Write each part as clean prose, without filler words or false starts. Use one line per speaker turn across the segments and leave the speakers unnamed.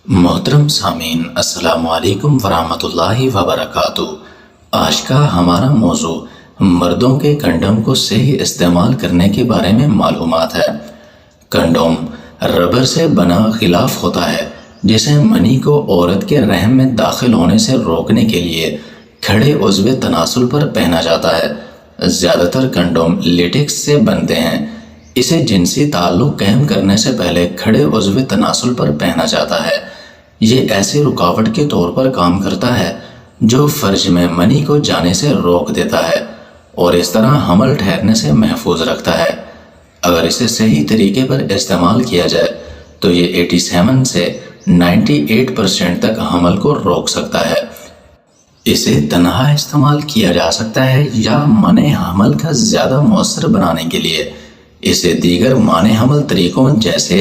محترم سامعین، السلام علیکم ورحمۃ اللہ وبرکاتہ۔ آج کا ہمارا موضوع مردوں کے کنڈوم کو صحیح استعمال کرنے کے بارے میں معلومات ہے۔ کنڈوم ربر سے بنا غلاف ہوتا ہے جسے منی کو عورت کے رحم میں داخل ہونے سے روکنے کے لیے کھڑے عضو تناسل پر پہنا جاتا ہے۔ زیادہ تر کنڈوم لیٹکس سے بنتے ہیں۔ اسے جنسی تعلق قائم کرنے سے پہلے کھڑے عضو تناسل پر پہنا جاتا ہے۔ یہ ایسی رکاوٹ کے طور پر کام کرتا ہے جو فرج میں منی کو جانے سے روک دیتا ہے اور اس طرح حمل ٹھہرنے سے محفوظ رکھتا ہے۔ اگر اسے صحیح طریقے پر استعمال کیا جائے تو یہ 87 سے 98% تک حمل کو روک سکتا ہے۔ اسے تنہا استعمال کیا جا سکتا ہے یا منع حمل کا زیادہ مؤثر بنانے کے لیے اسے دیگر مانع حمل طریقوں جیسے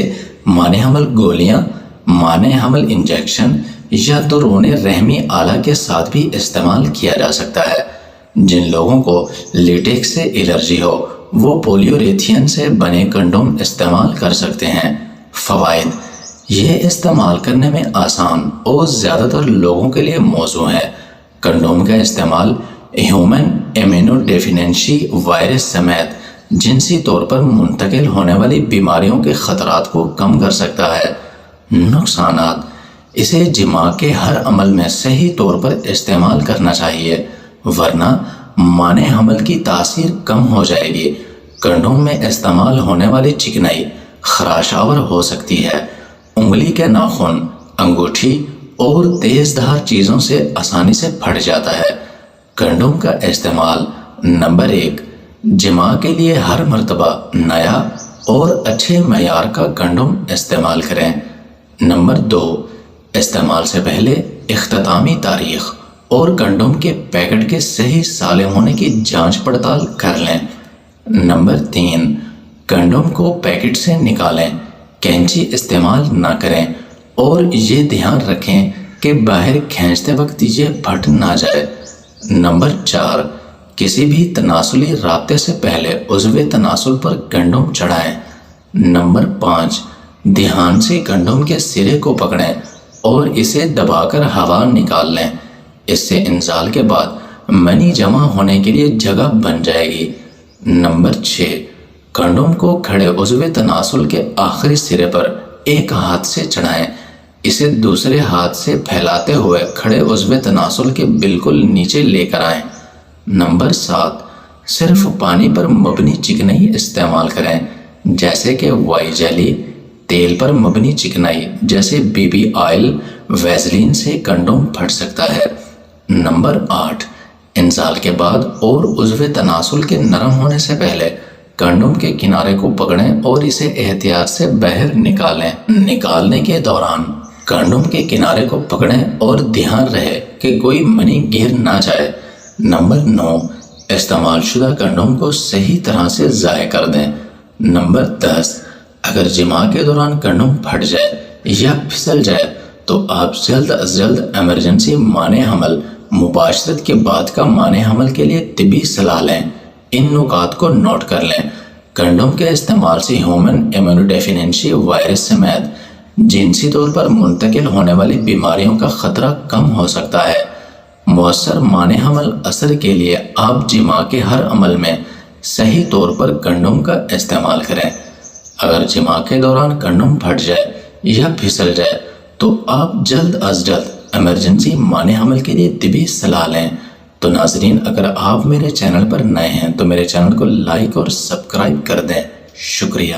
مانع حمل گولیاں، مانع حمل انجیکشن یا درون رحمی آلہ کے ساتھ بھی استعمال کیا جا سکتا ہے۔ جن لوگوں کو لیٹکس سے الرجی ہو وہ پولیوریتھین سے بنے کنڈوم استعمال کر سکتے ہیں۔ فوائد: یہ استعمال کرنے میں آسان اور زیادہ تر لوگوں کے لیے موزوں ہے۔ کنڈوم کا استعمال ہیومن ایمینو ڈیفیننسی وائرس سمیت جنسی طور پر منتقل ہونے والی بیماریوں کے خطرات کو کم کر سکتا ہے۔ نقصانات: اسے جماع کے ہر عمل میں صحیح طور پر استعمال کرنا چاہیے ورنہ مانع حمل کی تاثیر کم ہو جائے گی۔ کنڈوم میں استعمال ہونے والی چکنائی خراش آور ہو سکتی ہے۔ انگلی کے ناخن، انگوٹھی اور تیز دھار چیزوں سے آسانی سے پھٹ جاتا ہے۔ کنڈوم کا استعمال: نمبر 1، جماع کے لیے ہر مرتبہ نیا اور اچھے معیار کا کنڈوم استعمال کریں۔ نمبر 2، استعمال سے پہلے اختتامی تاریخ اور کنڈوم کے پیکٹ کے صحیح سالم ہونے کی جانچ پڑتال کر لیں۔ نمبر 3، کنڈوم کو پیکٹ سے نکالیں، کینچی استعمال نہ کریں اور یہ دھیان رکھیں کہ باہر کھینچتے وقت یہ پھٹ نہ جائے۔ نمبر 4، کسی بھی تناسلی رابطے سے پہلے عضو تناسل پر کنڈوم چڑھائیں۔ نمبر 5، دھیان سے کنڈوم کے سرے کو پکڑیں اور اسے دبا کر ہوا نکال لیں۔ اس سے انزال کے بعد منی جمع ہونے کے لیے جگہ بن جائے گی۔ نمبر 6، کنڈوم کو کھڑے عضو تناسل کے آخری سرے پر ایک ہاتھ سے چڑھائیں، اسے دوسرے ہاتھ سے پھیلاتے ہوئے کھڑے عضو تناسل کے بالکل نیچے لے کر آئیں۔ نمبر 7، صرف پانی پر مبنی چکنائی استعمال کریں جیسے کہ وائی جیلی۔ تیل پر مبنی چکنائی جیسے بی آئل، ویزلین سے کنڈوم پھٹ سکتا ہے۔ نمبر 8، انزال کے بعد اور عضو تناسل کے نرم ہونے سے پہلے کنڈوم کے کنارے کو پکڑیں اور اسے احتیاط سے باہر نکالیں۔ نکالنے کے دوران کنڈوم کے کنارے کو پکڑیں اور دھیان رہے کہ کوئی منی گر نہ جائے۔ نمبر 9، استعمال شدہ کنڈوم کو صحیح طرح سے ضائع کر دیں۔ نمبر 10، اگر جماع کے دوران کنڈوم پھٹ جائے یا پھسل جائے تو آپ جلد از جلد ایمرجنسی مانع حمل، مباشرت کے بعد کا مانع حمل کے لیے طبی صلاح لیں۔ ان نکات کو نوٹ کر لیں۔ کنڈوم کے استعمال سے ہیومن ایمینو ڈیفیننسی وائرس سمیت جنسی طور پر منتقل ہونے والی بیماریوں کا خطرہ کم ہو سکتا ہے۔ مؤثر مانع حمل اثر کے لیے آپ جماع کے ہر عمل میں صحیح طور پر کنڈوم کا استعمال کریں۔ اگر جماع کے دوران کنڈوم پھٹ جائے یا پھسل جائے تو آپ جلد از جلد ایمرجنسی مانع حمل کے لیے طبی صلاح لیں۔ تو ناظرین، اگر آپ میرے چینل پر نئے ہیں تو میرے چینل کو لائک اور سبسکرائب کر دیں۔ شکریہ۔